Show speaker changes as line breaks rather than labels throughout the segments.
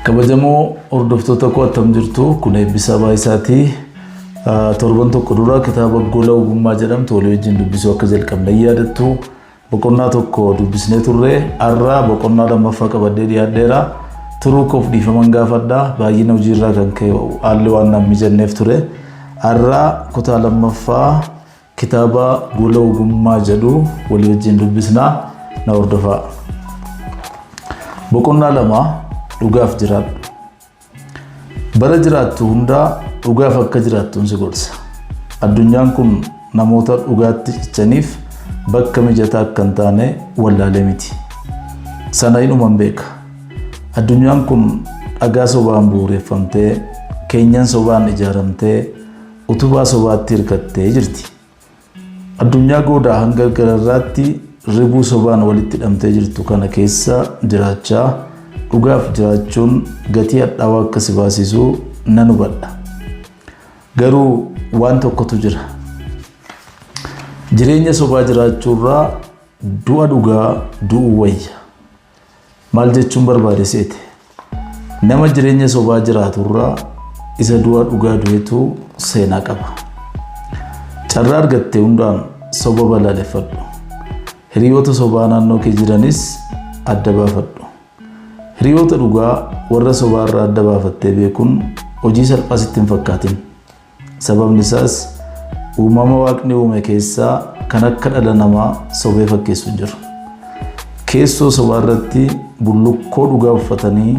Kabajamoo hordoftoota koo attam jirtu kun eebbisa baay'isaatii torban tokko dura kitaaba gola ogummaa jedhamtu walii wajjin dubbisuu akka jalqabne yaadattu boqonnaa tokko dubbisnee turre har'a boqonnaa lammaffaa qabadee dhiyaadheera turuu koof dhiifaman gaafadha baay'ina hojiirraa kan ka'e haalli waan namni jenneef ture har'a kutaa lammaffaa kitaaba gola ogummaa jedhu walii wajjin dubbisnaa na hordofaa. Boqonnaa lama dhugaaf jiraadhu. Bara jiraattu hundaa dhugaaf akka jiraattuun si gorsa. Addunyaan kun namoota dhugaatti cichaniif bakka mijataa akka hin taane wallaalee miti. Sana inuman beeka. Addunyaan kun dhagaa sobaan bu'uureffamtee, keenyan sobaan ijaaramtee, utubaa sobaatti hirkattee jirti. Addunyaa goodaa hanga gararraatti ribuu sobaan walitti hidhamtee jirtu kana keessa jiraachaa dhugaaf jiraachuun gatii hadhaawaa akka si baasisu nan hubadha. Garuu waan tokkotu jira. Jireenya sobaa jiraachuurraa du'a dhugaa du'uu wayya. Maal jechuun barbaade seete? Nama jireenya sobaa jiraaturraa isa du'a dhugaa du'etu seenaa qaba. Carraa argattee hundaan soba balaaleffadhu. Hiriyoota sobaa naannoo kee jiranis adda baafadhu. Hiriyoota dhugaa warra sobaa irraa adda baafattee beekuun hojii salphaa sitti hin fakkaatin. Sababni isaas uumama waaqni uume keessaa kan akka dhala namaa sobee fakkeessu hin jiru. Keessoo sobaa irratti bullukkoo dhugaa uffatanii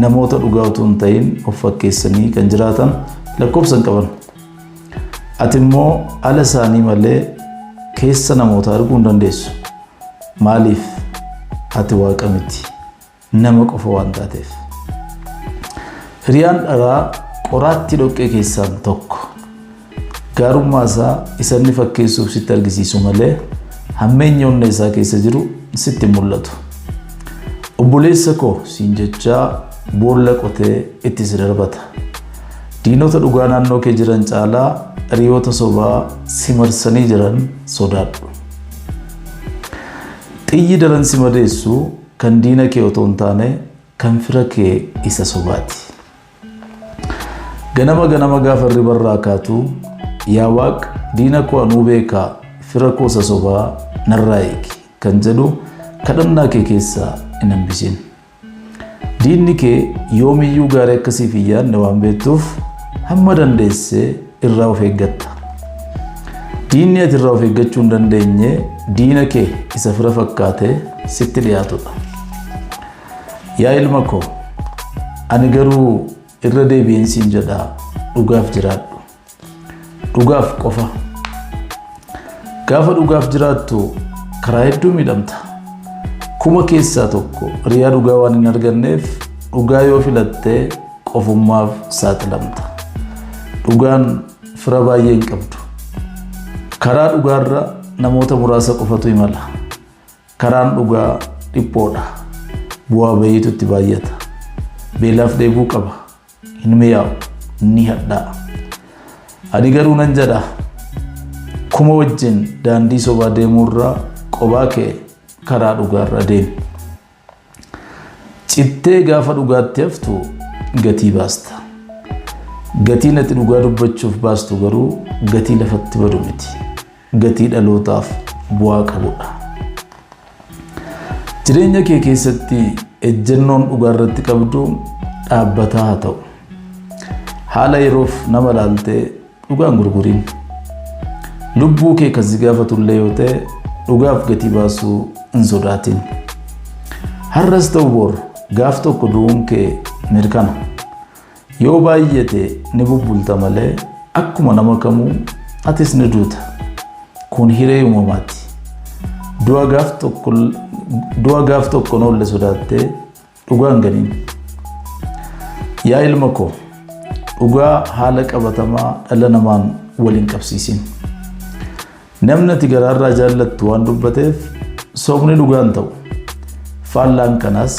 namoota dhugaa utuu hin ta'in of fakkeessanii kan jiraatan lakkoofsa hin qaban. Ati immoo ala isaanii malee keessa namoota arguu hin dandeessu. Maaliif ati waaqa miti nama qofa waan taateef. Hiriyaan dharaa qoraattii dhoqqee keessaan tokko. Gaarummaa isaa isa inni fakkeessuuf sitti argisiisu malee hammeenya onnee isaa keessa jiru sitti mul'atu. Obboleessa koo siin jechaa boolla qotee itti si darbata. Diinota dhugaa naannoo kee jiran caalaa hiriyoota sobaa si marsanii jiran sodaadhu. Xiyyi daran si madeessu kan diina kee otoo hin taane kan fira kee isa sobaati. Ganama ganama gaafa ribarraa kaatu yaa Waaq diina koo anuu beekaa fira koo isa sobaa narraa eegi kan jedhu kadhannaa kee keessaa hin hambisin. Diinni kee yoomiyyuu gaarii akkasiif hin yaadne waan beektuuf hamma dandeessee irraa of eeggatta. Diinni ati irraa of eeggachuu hin dandeenye diina kee isa fira fakkaatee sitti dhiyaatudha. Yaa ilma koo, ani garuu irra deebi'een siin jedhaa dhugaaf jiraadhu. Dhugaaf qofa. Gaafa dhugaaf jiraattu karaa hedduu miidhamta. Kuma keessaa tokko riyaa dhugaa waan hin arganneef dhugaa yoo filattee qofummaaf saaxilamta. Dhugaan fira baay'ee hin qabdu. Karaa dhugaarra namoota muraasa qofatu imala. Karaan dhugaa dhiphoodha. Bu'aa bayiitu itti baay'ata. Beelaaf dheebuu qaba. Hin mi'aawu, ni hadhaa. Ani garuu nan jedha kuma wajjin daandii sobaa deemuurraa qobaa kee karaa dhugaarra deemi. Cittee gaafa dhugaatti haftu gatii baasta. Gatiin ati dhugaa dubbachuuf baastu garuu gatii lafatti badu miti. Gatii dhalootaaf bu'aa qabudha. Jireenya kee keessatti ejjennoon dhugaa irratti qabdu dhaabbataa haa ta'u. Haala yeroof nama laaltee dhugaan gurgurin. Lubbuu kee kan si gaafatullee yoo ta'e dhugaaf gatii baasuu hin sodaatin. Har'as ta'u bor gaaf tokko du'uun kee mirkana. Yoo baay'ate ni bubbulta malee akkuma nama kamuu atis ni duuta. Kun hiree uumamaati. Du'a gaaf tokko noolle sodaattee dhugaan ganiin. Yaa ilma koo, dhugaa haala qabatamaa dhala namaan waliin qabsiisin. Namni ati garaarraa jaallattu waan dubbateef sobni dhugaan ta'u. Faallaan kanaas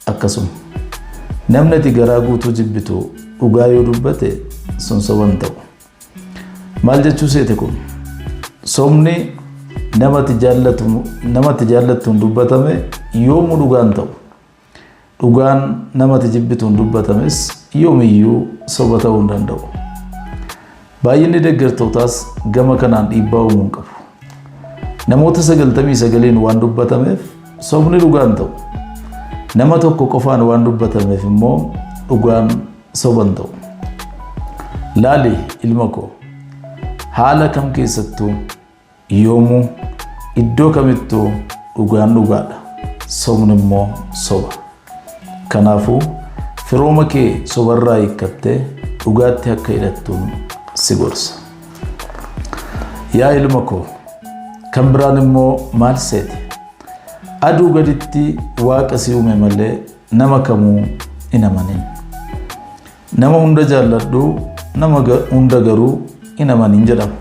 akkasuma. Namni ati garaa guutuu jibbitu dhugaa yoo dubbate sun soban ta'u. Maal jechuu seete kun? Sobni namatti jaallattuun dubbatame yoomuu dhugaan ta'u. dhugaan namatti jibbituun dubbatames yoomiyyuu soba ta'uu hin danda'u. Baay'inni deeggartootaas gama kanaan dhiibbaa uumuu hin qabu. Namoota 99 waan dubbatameef sobni dhugaan ta'u. Nama tokko qofaan waan dubbatameef immoo dhugaan soban ta'u. Laali ilma koo, haala kam keessattuu yoomuu iddoo kamittuu dhugaan dhugaadha, sobni immoo soba. Kanaafuu firooma kee sobarraa hiikkattee dhugaatti akka hidhattuun si gorsa. Yaa ilma koo, kan biraan immoo maal seete? Aduu gaditti waaqa si uume malee nama kamuu hin amanin. Nama hunda jaalladhu, nama hunda garuu hin amanin jedhama.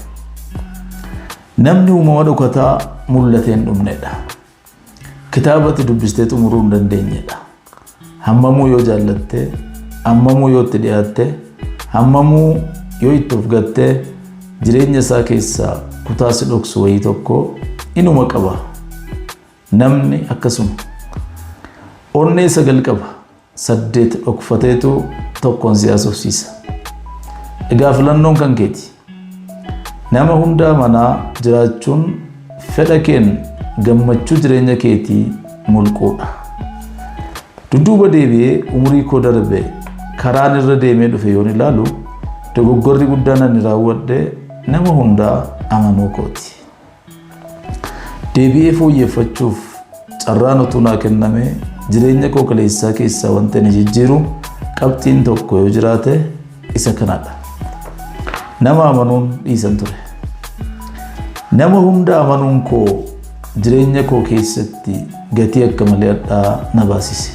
Namni uumama dhokataa mul'atee hin dhumnedha. Kitaabatti dubbistee xumuruu hin dandeenyedha. Hammamuu yoo jaallatte, hammamuu yoo itti dhiyaatte, hammamuu yoo itti of gatte, jireenya isaa keessaa kutaa si dhoksu wayii tokko inuma qaba. Namni akkasuma onnee 9 qaba, 8 dhokfateetu tokkoon si haasofsiisa. Egaa filannoon kan keeti. Nama hunda amanaa jiraachuun fedha keen gammachuu jireenya keetii mulquudha. Dudduuba deebi'ee umurii koo darbe karaan irra deemee dhufe yoon ilaalu dogoggorri guddaan ani raawwadhe nama hundaa amanuu kooti. Deebi'ee fooyyeffachuuf carraan utuu naa kenname jireenya koo kaleessaa keessaa wanta ni jijjiiru qabxiin tokko yoo jiraate isa kanadha. Nama amanuun dhiisan ture. Nama hunda amanuun koo jireenya koo keessatti gatii akka malee addaa na baasise.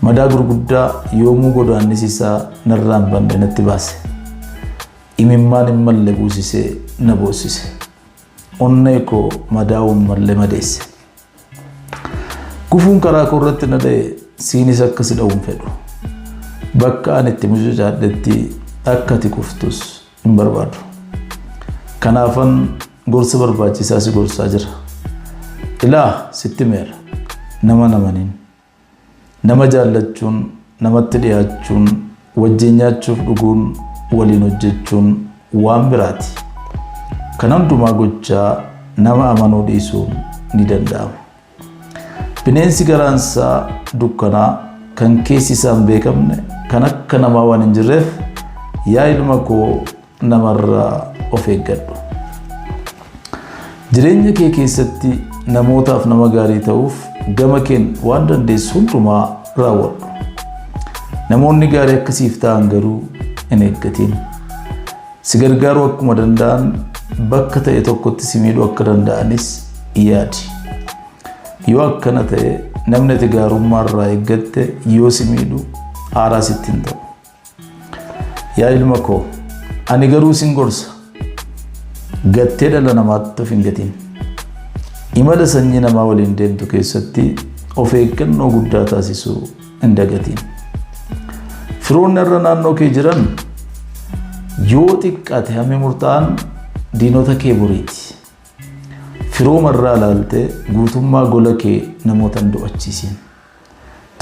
Madaa gurguddaa yoomuu godaannis isaa narraan banne natti baase. Imimmaan hin malle buusisee na boossise. Onnee koo madaa'uun malle madeesse. Gufuun karaa koo irratti na dha'e siinis akka si dha'uun fedhu. Bakka ani itti mucucaadhetti akka ati kuftus hin barbaadu. Kanaafan gorsa barbaachisaa si gorsaa jira. Ilaa sitti meera. Nama amanin. Nama jaallachuun, namatti dhiyaachuun, wajjin nyaachuuf dhuguun, waliin hojjechuun waan biraati. Kan hundumaa gochaa nama amanuu dhiisuun ni danda'ama. Bineensi garaansaa dukkanaa kan keessi isaa hin beekamne kan akka namaa waan hin jirreef yaa ilma koo namarraa of eeggadhu. Jireenya kee keessatti namootaaf nama gaarii ta'uuf gama keen waan dandeessu hundumaa raawwadhu. Namoonni gaarii akkasiif ta'an garuu hin eeggatiin. Si gargaaruu akkuma danda'an bakka ta'e tokkotti si miidhuu akka danda'anis yaadi. Yoo akkana ta'e namni ati gaarummaa irraa eeggatte yoo si miidhu aaraa sitti hin ta'u. Yaa ilma koo, ani garuu sin gorsa. Gattee dhala namaatti of hin gatiin. Imala sanyii namaa waliin deemtu keessatti of eeggannoo guddaa taasisuu hin dagatiin. Firoonni irra naannoo kee jiran yoo xiqqaate hammi murtaa'an diinota kee boriiti. Firooma irraa ilaaltee guutummaa gola kee namoota hin do'achiisiin.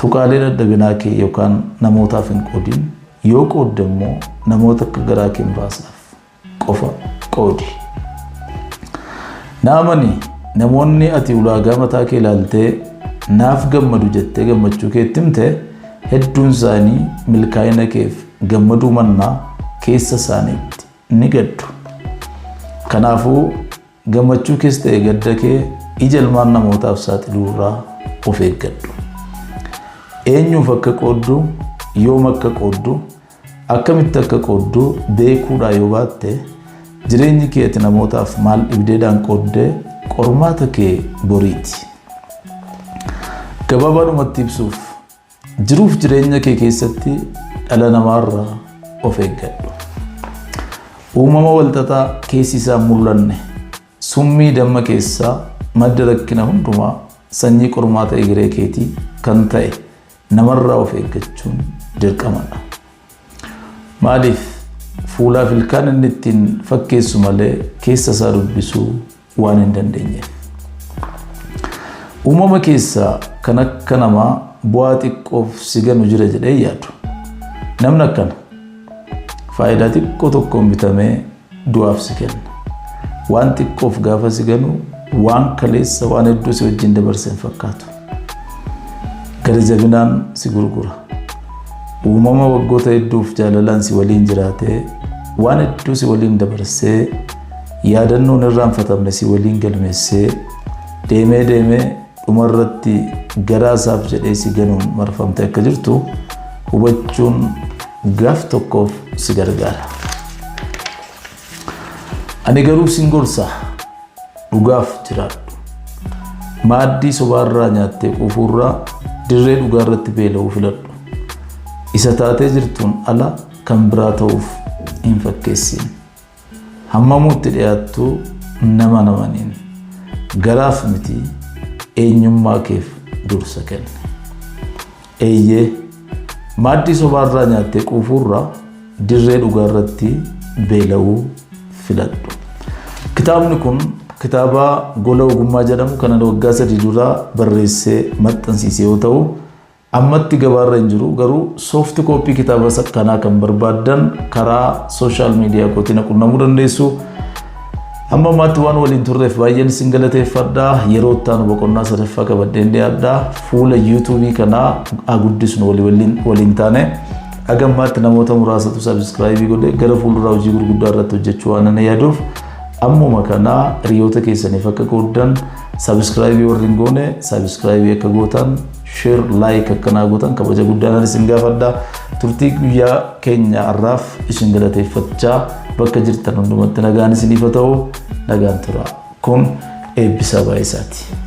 Tuqaalee dadhabinaa kee yookaan namootaaf hin qoodin. Yoo qoodde immoo namoota akka garaa kee muraasaaf qofa qoodi. Naamani namoonni ati ulaagaa mataa kee ilaaltee naaf gammadu jettee gammachuu keetti himte hedduun isaanii milkaa'ina keef gammaduu mannaa keessa isaaniitti ni gaddu. Kanaafuu gammachuu kees ta'e gadda kee ija ilmaan namootaaf saaxiluu irraa of eeggadhu. Eenyuuf akka qooddu, yoom akka qooddu, akkamitti akka qooddu beekuudhaa yoo baatte jireenyi kee ati namootaaf maal dhibdeedhaan qooddee qormaata kee boriiti. Gabaabaadhumatti ibsuuf jiruuf jireenya kee keessatti dhala namaarraa of eeggadhu. Uumama walxaxaa keessi isaa mul'anne summii damma keessaa madda rakkina hundumaa sanyii qormaata egeree keetii kan ta'e namarraa of eeggachuun dirqamadha. Maaliif fuulaaf ilkaan inni ittiin fakkeessu malee keessa isaa dubbisuu waan hin dandeenyeef. Uumama keessaa kan akka namaa bu'aa xiqqoof si ganu jira jedhee yaadu. Namni akkana faayidaa xiqqoo tokkoon bitamee du'aaf si kenna. Waan xiqqoof gaafa si ganu waan kaleessa waan hedduu si wajjin dabarsan fakkaatu. Gadi jabinaan si gurgura. Uumama waggoota hedduuf jaalalaan si waliin jiraatee waan hedduu si waliin dabarsee yaadannoon irraanfatamne si waliin galmeessee deemee dhumarratti garaa isaaf jedhee si ganuun marfamtee akka jirtu hubachuun gaaf tokkoof si gargaara. Ani garuu sin gorsa dhugaaf jiraadhu. Maaddii sobaarraa nyaattee quufuurraa dirree dhugaarratti beela'uu filadhu. Isa taatee jirtuun ala kan biraa ta'uuf hin fakkeessin. Hammamuutti dhiyaattu nama namaniin garaaf miti eenyummaa keef dursa kenne. Eeyyee maaddii sobaarraa nyaattee quufuurraa dirree dhugaarratti beela'uu filadhu. Kitaabni kun kitaaba Gola Ogummaa jedhamu kan waggaa 3 dura barreessee maxxansiise yoo ta'u ammatti gabaarra hin jiru. Garuu soofti kooppii kitaaba kanaa kan barbaadan karaa sooshaal miidiyaa kootiin qunnamuu dandeessu. Amma ammaatti waan waliin turreef baay'een isin galateeffadha. Yeroo itti aanu boqonnaa sadaffaa qabadheen dhiyaadha. Fuula yuutuubii kanaa guddisnu waliin taane. Agammaatti namoota muraasatu sabiskiraayibii godhe gara fuulduraa hojii gurguddaa irratti hojjechuu waan ana yaaduuf ammuma kanaa hiriyoota keessaniif akka gootan sabiskiraayibii warri hin goone sabiskiraayibii akka gootan share like akkanaa gootan kabaja guddaan isin gaafadha. Turtii guyyaa keenya har'aaf isin galateeffachaa bakka jirtan hundumatti nagaan isiniif haa ta'u. Nagaan tura. Kun eebbisa baay'isaati.